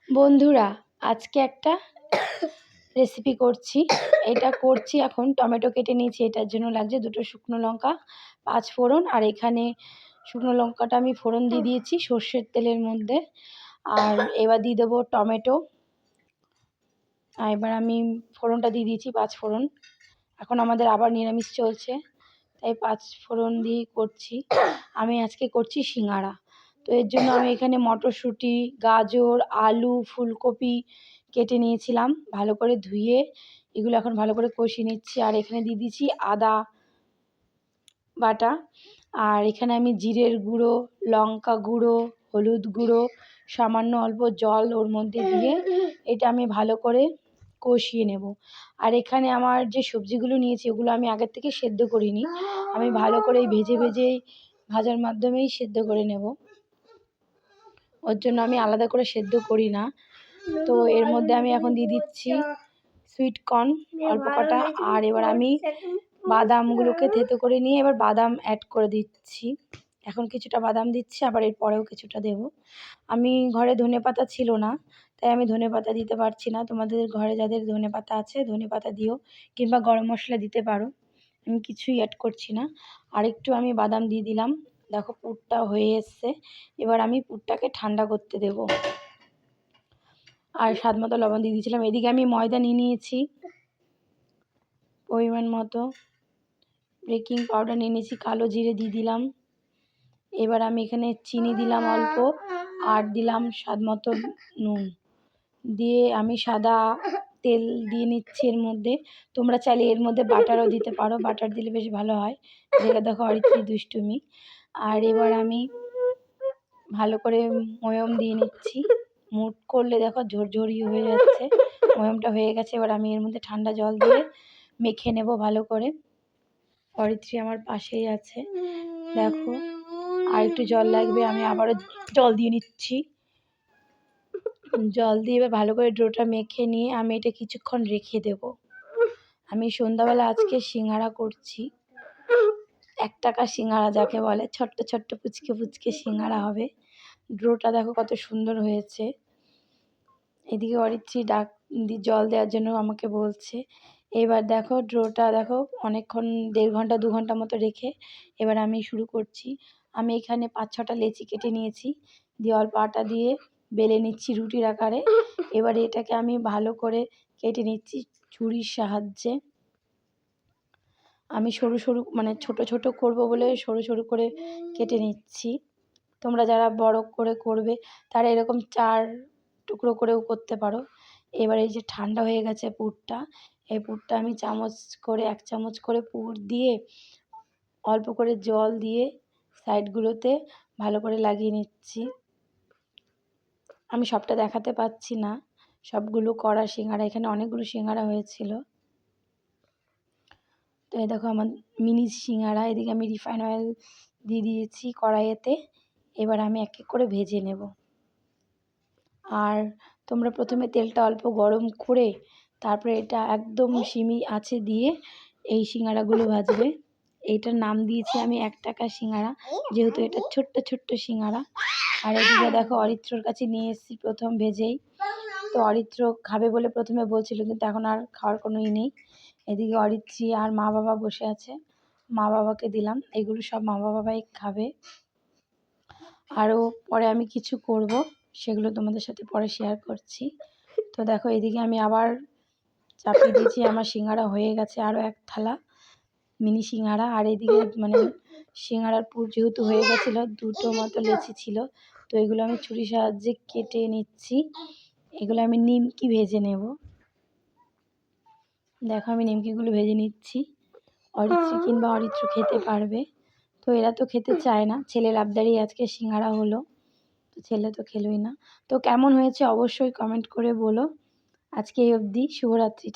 বন্ধুরা, আজকে একটা রেসিপি করছি। এটা করছি এখন টমেটো কেটে নিয়েছি, এটার জন্য লাগছে 2টো শুকনো লঙ্কা, 5 ফোড়ন। আর এখানে শুকনো লঙ্কাটা আমি ফোড়ন দিয়ে দিয়েছি সর্ষের তেলের মধ্যে। আর এবার দিয়ে দেবো টমেটো। আর এবার আমি ফোড়নটা দিয়ে দিয়েছি 5 ফোড়ন। এখন আমাদের আবার নিরামিষ চলছে, তাই 5 ফোড়ন দিয়েই করছি। আমি আজকে করছি সিঙ্গারা। তো এর জন্য আমি এখানে মটরশুঁটি, গাজর, আলু, ফুলকপি কেটে নিয়েছিলাম, ভালো করে ধুয়ে এগুলো এখন ভালো করে কষিয়ে নিচ্ছি। আর এখানে দিয়ে দিচ্ছি আদা বাটা। আর এখানে আমি জিরের গুঁড়ো, লঙ্কা গুঁড়ো, হলুদ গুঁড়ো, সামান্য অল্প জল ওর মধ্যে দিয়ে এটা আমি ভালো করে কষিয়ে নেব। আর এখানে আমার যে সবজিগুলো নিয়েছি ওগুলো আমি আগের থেকে সেদ্ধ করিনি, আমি ভালো করে ভেজেই ভাজার মাধ্যমেই সেদ্ধ করে নেব। ওর জন্য আমি আলাদা করে সেদ্ধ করি না। তো এর মধ্যে আমি এখন দিয়ে দিচ্ছি সুইট কর্ন অল্প কটা। আর এবার আমি বাদামগুলোকে থেতো করে নিয়ে এবার বাদাম অ্যাড করে দিচ্ছি। এখন কিছুটা বাদাম দিচ্ছি, আবার এর পরেও কিছুটা দেব। আমি ঘরে ধনেপাতা ছিল না, তাই আমি ধনেপাতা দিতে পারছি না। তোমাদের ঘরে যাদের ধনেপাতা আছে ধনেপাতা দিও, কিংবা গরম মশলা দিতে পারো। আমি কিছুই অ্যাড করছি না। আর একটু আমি বাদাম দিয়ে দিলাম। দেখো পুরটা হয়ে এসছে। এবার আমি পুরটাকে ঠান্ডা করতে দেব। আর স্বাদ মতো লবণ দিয়ে দিয়েছিলাম। এদিকে আমি ময়দা নিয়ে নিয়েছি পরিমাণ মতো, বেকিং পাউডার নিয়ে নিয়েছি, কালো জিরে দিয়ে দিলাম। এবার আমি এখানে চিনি দিলাম অল্প, আর দিলাম স্বাদ মতো নুন দিয়ে আমি সাদা তেল দিয়ে নিচ্ছি এর মধ্যে। তোমরা চাইলে এর মধ্যে বাটারও দিতে পারো, বাটার দিলে বেশ ভালো হয়। দেখো অরিত্রি দুষ্টুমি। আর এবার আমি ভালো করে ময়ম দিয়ে নিচ্ছি। মুট করলে দেখো ঝরঝরি হয়ে যাচ্ছে, ময়মটা হয়ে গেছে। এবার আমি এর মধ্যে ঠান্ডা জল দিয়ে মেখে নেব ভালো করে। অরিত্রি আমার পাশেই আছে, দেখো। আর একটু জল লাগবে, আমি আবারও জল দিয়ে নিচ্ছি। জল দিয়ে এবার ভালো করে ডোটা মেখে নিয়ে আমি এটা কিছুক্ষণ রেখে দেব। আমি সন্ধ্যাবেলা আজকে সিঙ্গারা করছি। 1 টাকা সিঙ্গারা যাকে বলে, ছোট্ট ছোট্ট পুচকে পুচকে সিঙ্গারা হবে। ডোটা দেখো কত সুন্দর হয়েছে। এদিকে অরিত্রি জল দেওয়ার জন্য আমাকে বলছে। এবার দেখো ডোটা দেখো অনেকক্ষণ 1.5 ঘন্টা 2 ঘন্টা মতো রেখে এবার আমি শুরু করছি। আমি এখানে 5-6টা লেচি কেটে নিয়েছি, দিয়ে অল্প আটা দিয়ে বেলে নিচ্ছি রুটির আকারে। এবার এটাকে আমি ভালো করে কেটে নিচ্ছি ছুরির সাহায্যে। আমি সরু সরু মানে ছোট ছোট করব বলে সরু সরু করে কেটে নিচ্ছি। তোমরা যারা বড় করে করবে তারা এরকম 4 টুকরো করেও করতে পারো। এবার এই যে ঠান্ডা হয়ে গেছে পুরটা, এই পুরটা আমি 1 চামচ করে পুর দিয়ে অল্প করে জল দিয়ে সাইডগুলোতে ভালো করে লাগিয়ে নিচ্ছি। আমি সবটা দেখাতে পাচ্ছি না, সবগুলো করা সিঙ্গারা, এখানে অনেকগুলো সিঙ্গারা হয়েছিল। তো এই দেখো আমার মিনি সিঙ্গারা। এদিকে আমি রিফাইন অয়েল দিয়ে দিয়েছি কড়াইয়েতে। এবার আমি এক এক করে ভেজে নেব। আর তোমরা প্রথমে তেলটা অল্প গরম করে তারপরে এটা একদম সিমি আঁচে দিয়ে এই সিঙ্গারাগুলো ভাজবে। এইটার নাম দিয়েছি আমি 1 টাকা সিঙ্গারা, যেহেতু এটা ছোট্ট ছোট্ট সিঙ্গারা। আর এদিকে দেখো অরিত্রর কাছে নিয়ে এসেছি প্রথম ভেজেই। তো অরিত্র খাবে বলে প্রথমে বলছিল, কিন্তু এখন আর খাওয়ার কোনো নেই। এদিকে অরিত্রি আর মা বাবা বসে আছে, মা বাবাকে দিলাম। এগুলো সব মা বাবাই খাবে। আরও পরে আমি কিছু করব, সেগুলো তোমাদের সাথে পরে শেয়ার করছি। তো দেখো এদিকে আমি আবার চাপিয়ে দিয়েছি, আমার সিঙ্গারা হয়ে গেছে আরও 1 থালা মিনি সিঙ্গারা। আর এদিকে মানে সিঙ্গারার পুর যেহেতু হয়ে গেছিলো, 2টো মতো লেচি ছিল, তো এগুলো আমি ছুরির সাহায্যে কেটে নিচ্ছি। এগুলো আমি নিমকি ভেজে নেব। দেখো আমি নিমকিগুলো ভেজে নিচ্ছি। অরিত্রি কিংবা অরিত্র খেতে পারবে, তো এরা তো খেতে চায় না। ছেলের আবদারেই আজকে সিঙ্গারা হলো, তো ছেলে তো খেলোই না। তো কেমন হয়েছে অবশ্যই কমেন্ট করে বলো। আজকে এই অবধি, শুভরাত্রি।